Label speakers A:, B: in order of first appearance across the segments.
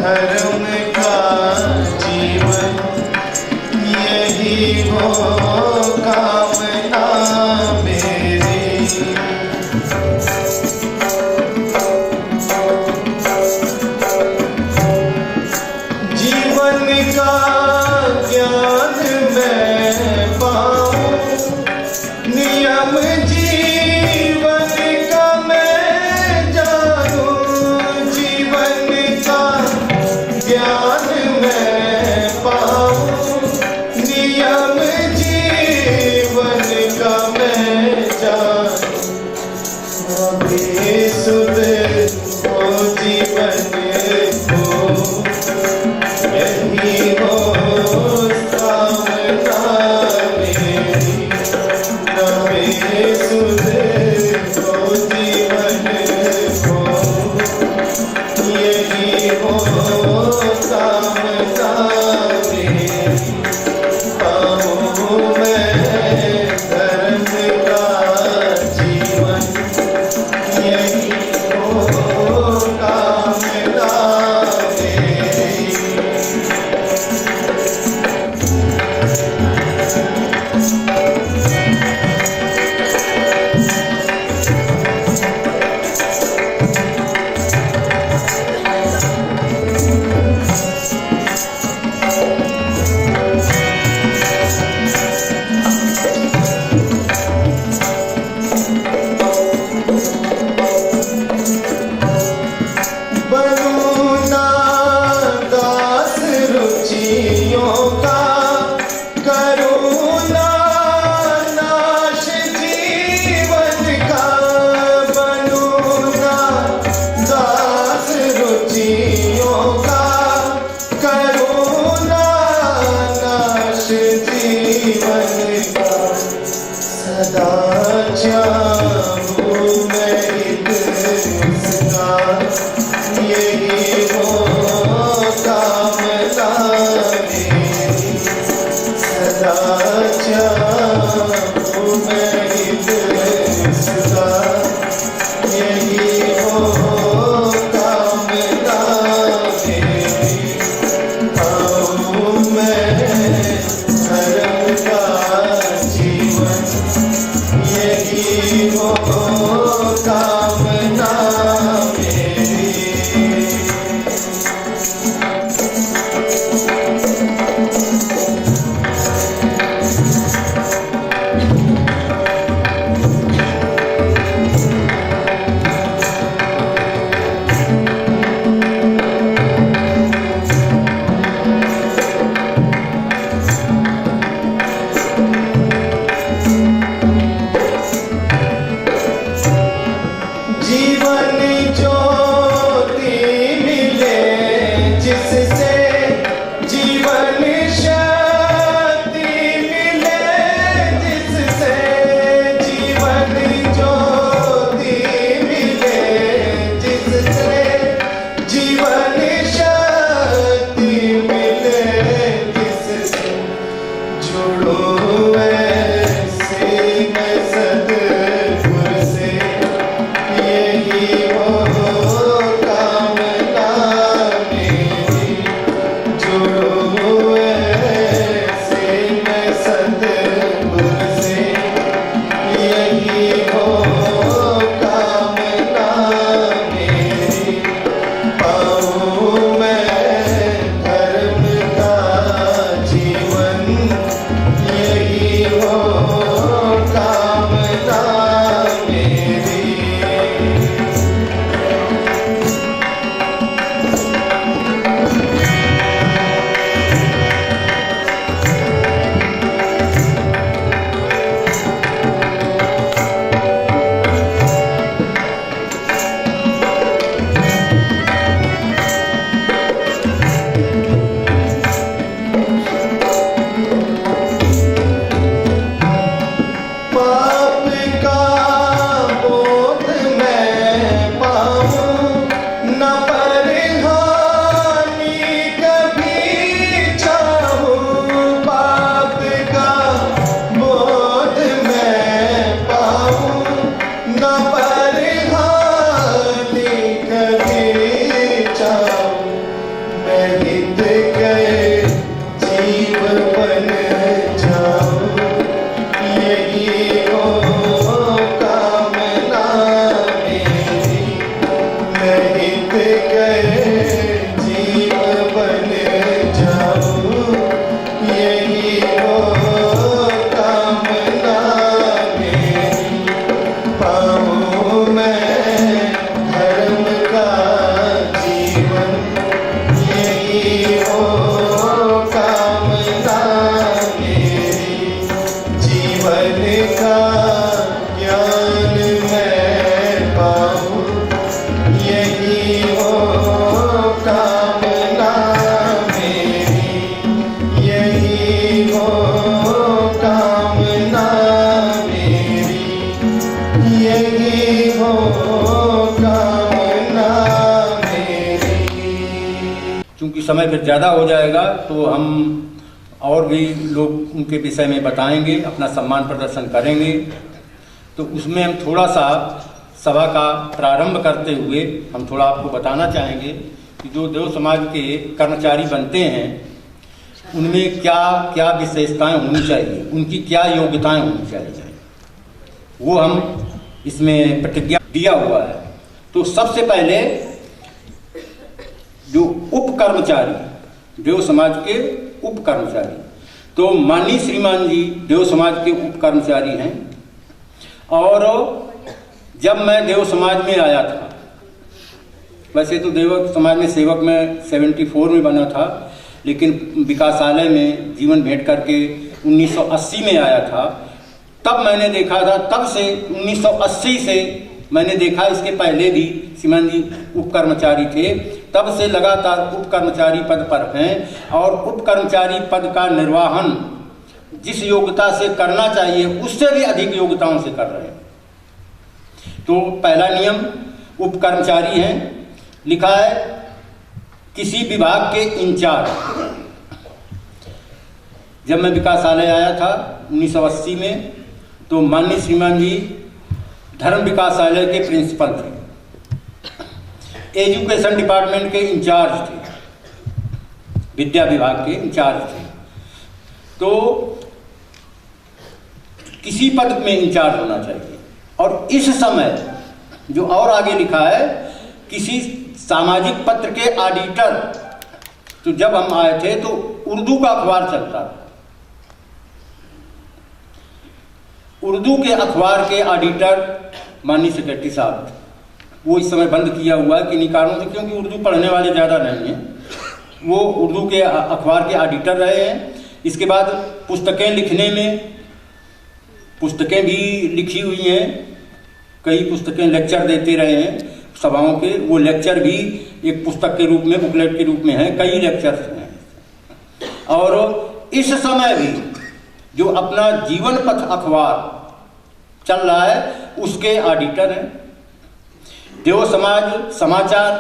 A: धर्म का जीवन यही वो कामना मेरी। जीवन का ज्ञान मैं पाऊं, नियम जीवन का मैं जानूं। जीवन का ज्ञान मैं पाऊं, नियम जीवन का मैं जानूं। अभी सुध हो जीवन को यही हो
B: चूँकि समय फिर ज़्यादा हो जाएगा तो हम और भी लोग उनके विषय में बताएंगे, अपना सम्मान प्रदर्शन करेंगे। तो उसमें हम थोड़ा सा सभा का प्रारंभ करते हुए हम थोड़ा आपको बताना चाहेंगे कि जो देव समाज के कर्मचारी बनते हैं उनमें क्या क्या विशेषताएं होनी चाहिए, उनकी क्या योग्यताएं होनी चाहिए, वो हम इसमें प्रतिज्ञा दिया हुआ है। तो सबसे पहले जो उप कर्मचारी, देव समाज के उप कर्मचारी, तो माननीय श्रीमान जी देव समाज के उप कर्मचारी हैं। और जब मैं देव समाज में आया था, वैसे तो देव समाज में सेवक में 74 में बना था, लेकिन विकासालय में जीवन भेंट करके 1980 में आया था। तब मैंने देखा था, तब से 1980 से मैंने देखा, इसके पहले भी श्रीमान जी उप कर्मचारी थे, तब से लगातार उप कर्मचारी पद पर हैं और उप कर्मचारी पद का निर्वहन जिस योग्यता से करना चाहिए उससे भी अधिक योग्यताओं से कर रहे हैं। तो पहला नियम उप कर्मचारी हैं, लिखा है किसी विभाग के इंचार्ज। जब मैं विकासालय आया था 1980 में, तो माननीय श्रीमान जी धर्म विकासालय के प्रिंसिपल थे, एजुकेशन डिपार्टमेंट के इंचार्ज थे, विद्या विभाग के इंचार्ज थे। तो किसी पद में इंचार्ज होना चाहिए। और इस समय जो और आगे लिखा है किसी सामाजिक पत्र के ऑडिटर। तो जब हम आए थे तो उर्दू का अखबार चलता था, उर्दू के अखबार के ऑडिटर माननीय सेक्रेटरी साहब, वो इस समय बंद किया हुआ है किन्हीं कारणों से, क्योंकि उर्दू पढ़ने वाले ज़्यादा नहीं हैं। वो उर्दू के अखबार के ऑडिटर रहे हैं। इसके बाद पुस्तकें लिखने में, पुस्तकें भी लिखी हुई हैं, कई पुस्तकें लेक्चर देते रहे हैं सभाओं के, वो लेक्चर भी एक पुस्तक के रूप में, बुकलेट के रूप में है, कई लेक्चर्स हैं। और इस समय भी जो अपना जीवन पथ अखबार चल रहा है उसके ऑडिटर हैं। देव समाज समाचार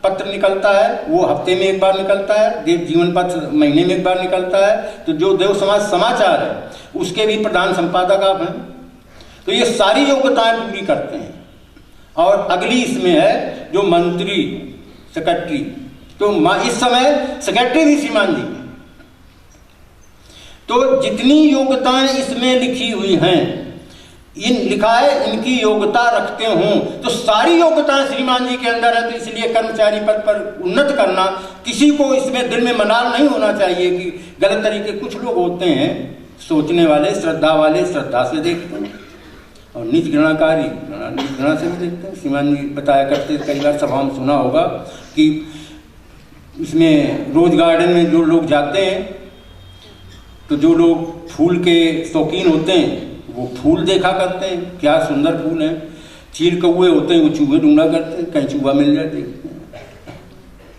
B: पत्र निकलता है, वो हफ्ते में एक बार निकलता है, देव जीवन पत्र महीने में एक बार निकलता है। तो जो देव समाज समाचार है उसके भी प्रधान संपादक आप हैं। तो ये सारी योग्यताएं पूरी करते हैं। और अगली इसमें है जो मंत्री सेक्रेटरी, तो इस समय सेक्रेटरी भी श्रीमान जी हैं। तो जितनी योग्यताएं इसमें लिखी हुई हैं, लिखा है इनकी योग्यता रखते हों, तो सारी योग्यताएं श्रीमान जी के अंदर है। तो इसलिए कर्मचारी पद पर उन्नत करना, किसी को इसमें दिल में मलाल नहीं होना चाहिए कि गलत तरीके। कुछ लोग होते हैं सोचने वाले, श्रद्धा वाले, श्रद्धा से देखते हैं, और नीच घृणाकारी नीच घृणा से भी देखते हैं। श्रीमान जी बताया करते, कई बार सभा में सुना होगा कि इसमें रोज गार्डन में जो लोग जाते हैं, तो जो लोग फूल के शौकीन होते हैं वो फूल देखा करते हैं, क्या सुंदर फूल हैं। चील कौए होते हैं वो चूहे ढूंढा करते हैं, कहीं चूहा मिल जाए देखते हैं।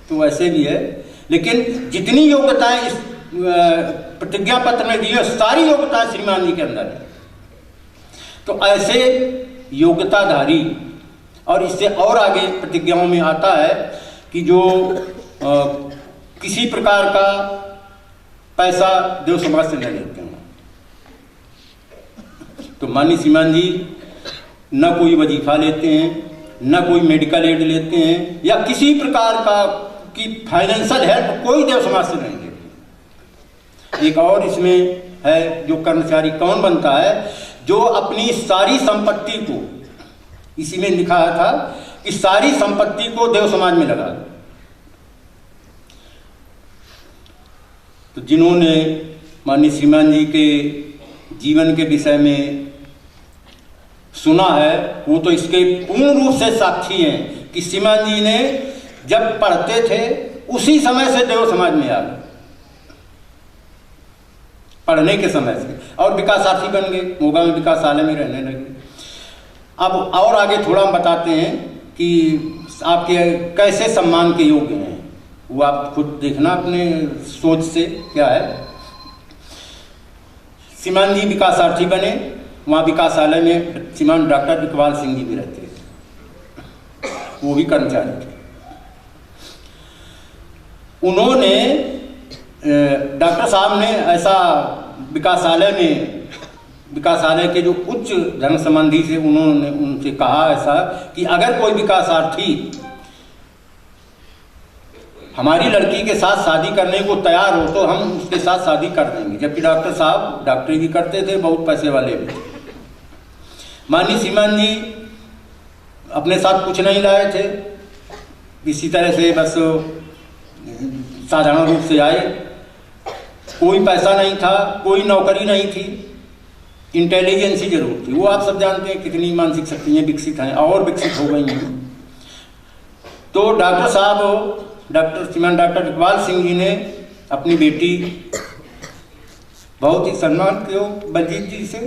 B: तो ऐसे भी है। लेकिन जितनी योग्यताएं इस प्रतिज्ञा पत्र में दी है, सारी योग्यताएं श्रीमान जी के अंदर है। तो ऐसे योग्यताधारी, और इससे और आगे प्रतिज्ञाओं में आता है कि जो किसी प्रकार का पैसा देव समाज से न लेते हैं। तो माननीय श्रीमान जी न कोई वजीफा लेते हैं, न कोई मेडिकल एड लेते हैं, या किसी प्रकार का की फाइनेंशियल हेल्प कोई देव समाज से नहीं लेते। एक और इसमें है जो कर्मचारी कौन बनता है, जो अपनी सारी संपत्ति को, इसी में लिखा था कि सारी संपत्ति को देव समाज में लगा दो। तो जिन्होंने माननीय श्रीमान जी के जीवन के विषय में सुना है, वो तो इसके पूर्ण रूप से साक्षी हैं कि श्रीमान जी ने जब पढ़ते थे उसी समय से देव समाज में आ गए, पढ़ने के समय से, और विकासार्थी बन गए, मोगा में विकासालय में रहने लगे। अब और आगे थोड़ा हम बताते हैं कि आपके कैसे सम्मान के योग्य हैं, वो आप खुद देखना अपने सोच से क्या है। श्रीमान जी विकासार्थी बने, वहाँ विकासालय में श्रीमान डॉक्टर इकबाल सिंह जी भी रहते थे, वो भी कर्मचारी थे। उन्होंने डॉक्टर साहब ने ऐसा विकासालय के जो उच्च धर्म संबंधी से उन्होंने उनसे कहा ऐसा कि अगर कोई विकासार्थी हमारी लड़की के साथ शादी करने को तैयार हो तो हम उसके साथ शादी कर देंगे। जबकि डॉक्टर साहब डॉक्टरी भी करते थे, बहुत पैसे वाले भी। माननीय श्रीमान जी अपने साथ कुछ नहीं लाए थे, इसी तरह से बस साधारण रूप से आए, कोई पैसा नहीं था, कोई नौकरी नहीं थी, इंटेलिजेंसी जरूर थी। वो आप सब जानते हैं कितनी मानसिक शक्तियाँ विकसित हैं और विकसित हो गई हैं। तो डॉक्टर साहब श्रीमान डॉक्टर इकबाल सिंह जी ने अपनी बेटी बहुत ही सम्मान के बलजीत जी से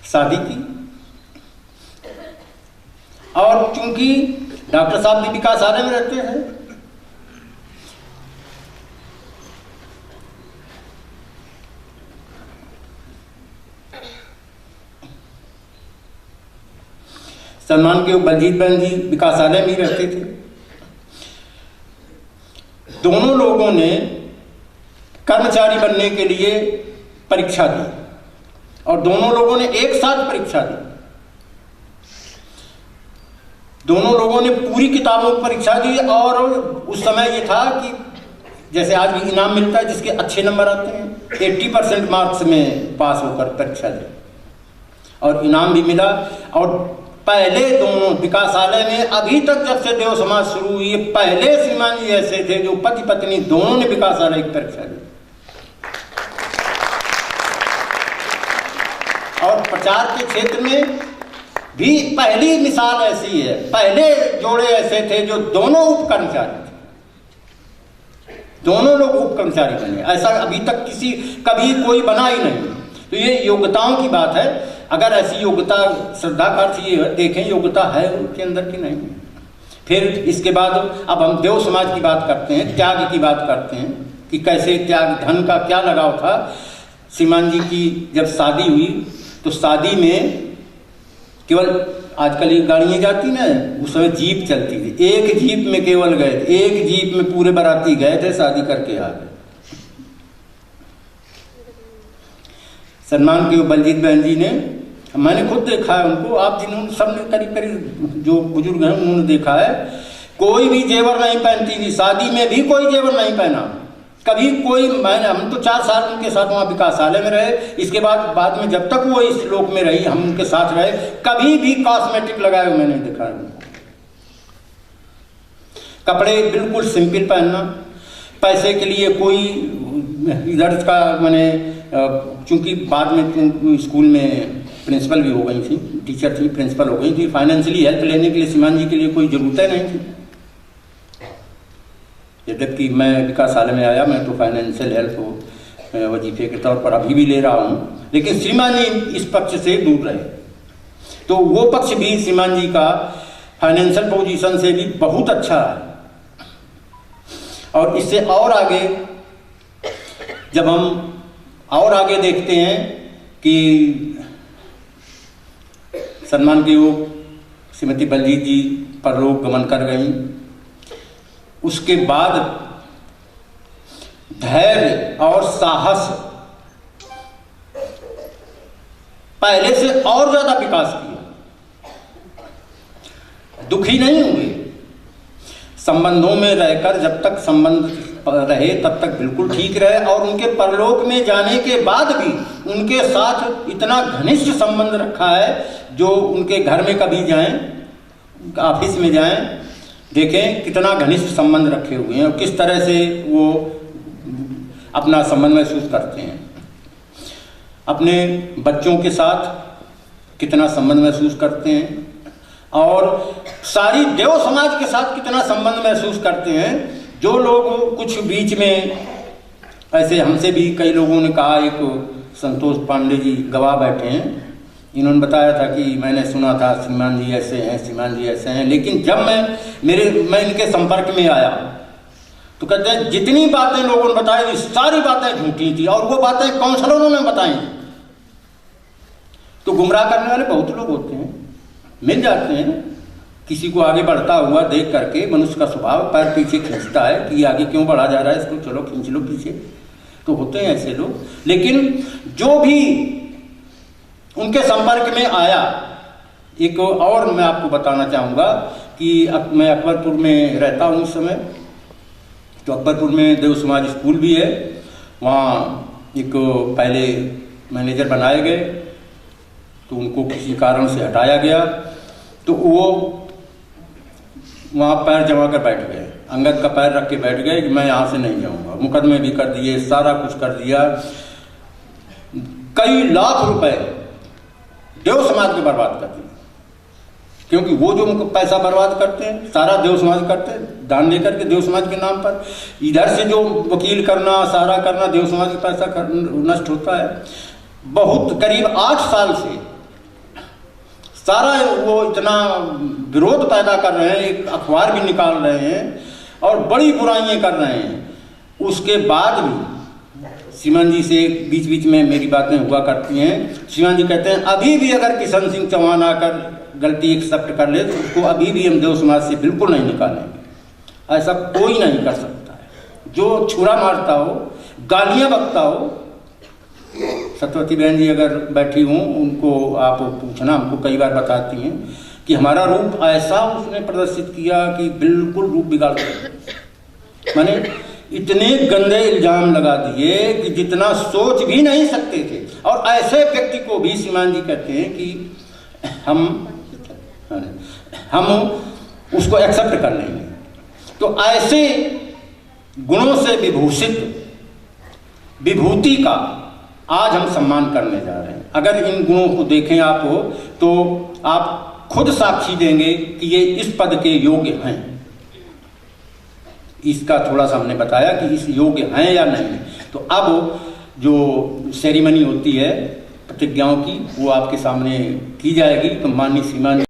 B: शादी की। और चूंकि डॉक्टर साहब भी विकासालय में रहते हैं, सम्मान के बलजीत बहन जी विकासालय में ही रहते थे। दोनों लोगों ने कर्मचारी बनने के लिए परीक्षा दी और दोनों लोगों ने एक साथ परीक्षा दी। दोनों लोगों ने पूरी किताबों की परीक्षा दी और उस समय ये था कि जैसे आज भी इनाम मिलता है जिसके अच्छे नंबर आते हैं, 80% मार्क्स में पास होकर परीक्षा दी और इनाम भी मिला। और पहले दोनों विकासालय में अभी तक जब से देव समाज शुरू हुई है, पहले श्रीमान जी ऐसे थे जो पति पत्नी दोनों ने विकासालय की परीक्षा दी। और प्रचार के क्षेत्र में भी पहली मिसाल ऐसी है, पहले जोड़े ऐसे थे जो दोनों उप कर्मचारी थे, दोनों लोग उप कर्मचारी बने। ऐसा अभी तक कभी कोई बना ही नहीं। तो ये योग्यताओं की बात है। अगर ऐसी योग्यता, श्रद्धा का अर्थ ये देखें योग्यता है उनके अंदर की नहीं। फिर इसके बाद अब हम देव समाज की बात करते हैं, त्याग की बात करते हैं कि कैसे त्याग, धन का क्या लगाव था। श्रीमान जी की जब शादी हुई तो शादी में केवल, आजकल ये गाड़ियाँ जाती ना, उस समय जीप चलती थी, एक जीप में केवल गए थे, एक जीप में पूरे बाराती गए थे, शादी करके आ गए। सम्मान के बलजीत बहन जी ने, मैंने खुद देखा है उनको, आप जिन्होंने सबने करीब करीब जो बुजुर्ग हैं उन्होंने देखा है, कोई भी जेवर नहीं पहनती थी, शादी में भी कोई जेवर नहीं पहना कभी कोई। हम तो 4 साल उनके साथ वहाँ विकासालय में रहे, इसके बाद में जब तक वो इस लोक में रही हम उनके साथ रहे, कभी भी कॉस्मेटिक लगाए हुए मैंने देखा है। कपड़े बिल्कुल सिंपल पहनना, पैसे के लिए कोई इधर का, मैंने चूंकि बाद में स्कूल में प्रिंसिपल भी हो गई थी, टीचर थी, प्रिंसिपल हो गई थी, फाइनेंशियली हेल्प लेने के लिए श्रीमान जी के लिए कोई ज़रूरत नहीं थी। जबकि मैं विकासालय में आया, मैं तो फाइनेंशियल हेल्प वजीफे के तौर पर अभी भी ले रहा हूँ, लेकिन श्रीमान जी इस पक्ष से दूर रहे। तो वो पक्ष भी श्रीमान जी का फाइनेंशियल पोजीशन से भी बहुत अच्छा है। और इससे और आगे जब हम और आगे देखते हैं कि सम्मान के योग श्रीमती बलजीत जी परलोक गमन कर गई, उसके बाद धैर्य और साहस पहले से और ज्यादा विकास किया। दुखी नहीं हुए, संबंधों में रहकर जब तक संबंध रहे तब तक बिल्कुल ठीक रहे, और उनके परलोक में जाने के बाद भी उनके साथ इतना घनिष्ठ संबंध रखा है। जो उनके घर में कभी जाएं, ऑफिस में जाएं, देखें कितना घनिष्ठ संबंध रखे हुए हैं और किस तरह से वो अपना संबंध महसूस करते हैं। अपने बच्चों के साथ कितना संबंध महसूस करते हैं और सारी देव समाज के साथ कितना संबंध महसूस करते हैं। जो लोग कुछ बीच में ऐसे, हमसे भी कई लोगों ने कहा, एक संतोष पांडे जी गवाह बैठे हैं, इन्होंने बताया था कि मैंने सुना था श्रीमान जी ऐसे हैं, श्रीमान जी ऐसे हैं, लेकिन जब मैं इनके संपर्क में आया तो कहते हैं जितनी बातें लोगों ने बताई थी सारी बातें झूठी थी, और वो बातें काउंसलरों ने बताई। तो गुमराह करने वाले बहुत लोग होते हैं, मिल जाते हैं, किसी को आगे बढ़ता हुआ देख करके मनुष्य का स्वभाव पैर पीछे खींचता है कि आगे क्यों बढ़ा जा रहा है, इसको चलो खींच लो पीछे, तो होते हैं ऐसे लोग। लेकिन जो भी उनके संपर्क में आया, एक और मैं आपको बताना चाहूँगा कि मैं अकबरपुर में रहता हूँ इस समय, तो अकबरपुर में देव समाज स्कूल भी है, वहाँ एक पहले मैनेजर बनाए गए, तो उनको किसी कारण से हटाया गया, तो वो वहाँ पैर जमा कर बैठ गए, अंगद का पैर रख के बैठ गए कि मैं यहाँ से नहीं जाऊँगा। मुकदमे भी कर दिए, सारा कुछ कर दिया, कई लाख रुपए देव समाज को बर्बाद कर दिए, क्योंकि वो जो उनको पैसा बर्बाद करते हैं सारा देव समाज करते हैं, दान लेकर के देव समाज के नाम पर। इधर से जो वकील करना सारा करना, देव समाज का पैसा नष्ट होता है। बहुत करीब 8 साल से सारा वो इतना विरोध पैदा कर रहे हैं, एक अखबार भी निकाल रहे हैं और बड़ी बुराइयां कर रहे हैं। उसके बाद भी श्रीमान जी से बीच बीच में मेरी बातें हुआ करती हैं। श्रीमान जी कहते हैं अभी भी अगर किशन सिंह चौहान आकर गलती एक्सेप्ट कर ले तो उसको अभी भी हम देव समाज से बिल्कुल नहीं निकालेंगे। ऐसा कोई नहीं कर सकता है। जो छुरा मारता हो, गालियां बकता हो, सत्यवती बहन जी अगर बैठी हूँ उनको आप पूछना, हमको कई बार बताती हैं कि हमारा रूप ऐसा उसने प्रदर्शित किया कि बिल्कुल रूप बिगाड़ दिया। मैंने इतने गंदे इल्जाम लगा दिए कि जितना सोच भी नहीं सकते थे, और ऐसे व्यक्ति को भी श्रीमान जी कहते हैं कि हम उसको एक्सेप्ट कर लेंगे। तो ऐसे गुणों से विभूषित विभूति का आज हम सम्मान करने जा रहे हैं। अगर इन गुणों को देखें आप हो तो आप खुद साक्षी देंगे कि ये इस पद के योग्य हैं। इसका थोड़ा सा हमने बताया कि इस योग्य हैं या नहीं। तो अब जो सेरेमनी होती है प्रतिज्ञाओं की वो आपके सामने की जाएगी। तो माननीय श्रीमान